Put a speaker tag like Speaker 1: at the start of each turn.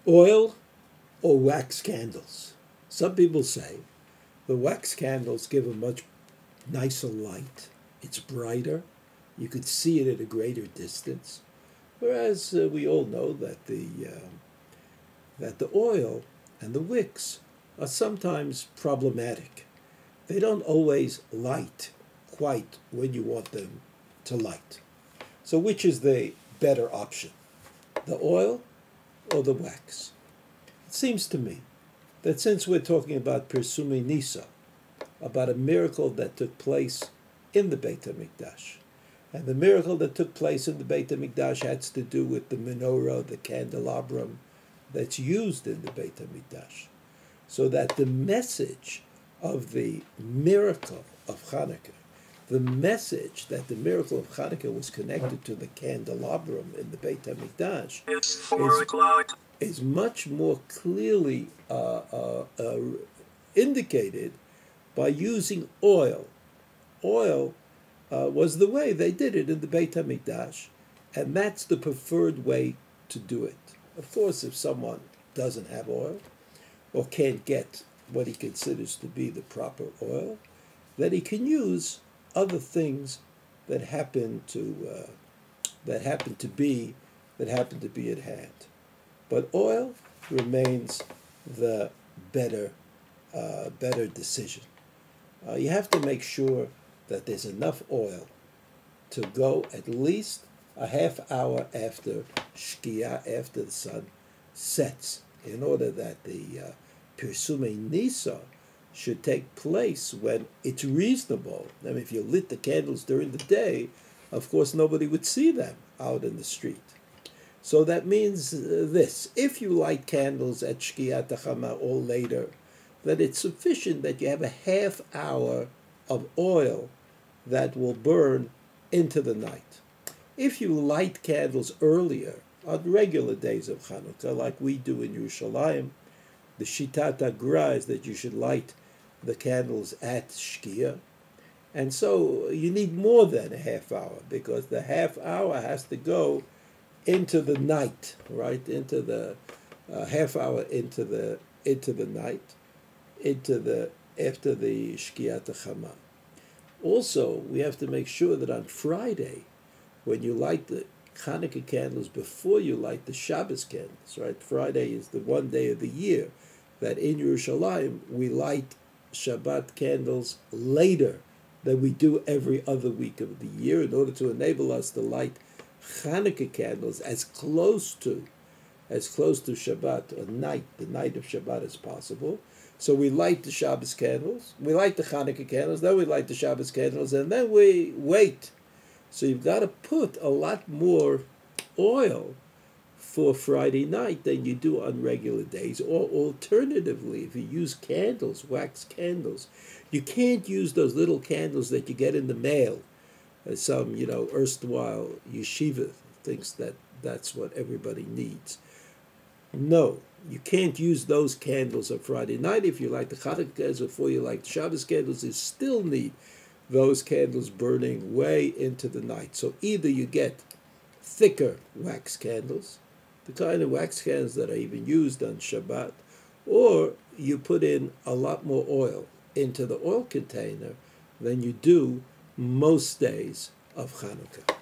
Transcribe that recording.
Speaker 1: Oil or wax candles? Some people say the wax candles give a much nicer light. It's brighter. You could see it at a greater distance. Whereas we all know that the oil and the wicks are sometimes problematic. They don't always light quite when you want them to light. So which is the better option, the oil or the wax? It seems to me that since we're talking about Pirsumei Nisa, about a miracle that took place in the Beit HaMikdash, and the miracle that took place in the Beit HaMikdash has to do with the menorah, the candelabrum that's used in the Beit HaMikdash, so that the message of the miracle of Hanukkah, the message that the miracle of Hanukkah was connected to the candelabrum in the Beit HaMikdash is much more clearly indicated by using oil. Oil was the way they did it in the Beit HaMikdash, and that's the preferred way to do it. Of course, if someone doesn't have oil or can't get what he considers to be the proper oil, then he can use other things that happen to be at hand. But oil remains the better decision. You have to make sure that there's enough oil to go at least a half hour after Shkia, after the sun sets, in order that the Pirsumei Nisa should take place when it's reasonable. I mean, if you lit the candles during the day, of course nobody would see them out in the street. So that means this: if you light candles at Shkiat HaChama or later, that it's sufficient that you have a half hour of oil that will burn into the night. If you light candles earlier, on regular days of Hanukkah, like we do in Yerushalayim, the Shitat HaGra is that you should light the candles at Shkia. And so you need more than a half hour, because the half hour has to go into the night, right? Into the half hour into the night, after the Shkiat HaChama. Also, we have to make sure that on Friday, when you light the Hanukkah candles before you light the Shabbos candles, right? Friday is the one day of the year that in Yerushalayim we light Shabbat candles later than we do every other week of the year, in order to enable us to light Hanukkah candles as close to Shabbat, or the night of Shabbat, as possible. So we light the Shabbos candles, we light the Hanukkah candles, then we light the Shabbos candles, and then we wait. So you've got to put a lot more oil for Friday night than you do on regular days. Or alternatively, if you use candles, wax candles, you can't use those little candles that you get in the mail. Some, erstwhile yeshiva thinks that that's what everybody needs. No, you can't use those candles on Friday night. If you light the Hanukkah candles before you light the Shabbos candles, you still need those candles burning way into the night. So either you get thicker wax candles, the kind of wax candles that are even used on Shabbat, or you put in a lot more oil into the oil container than you do most days of Hanukkah.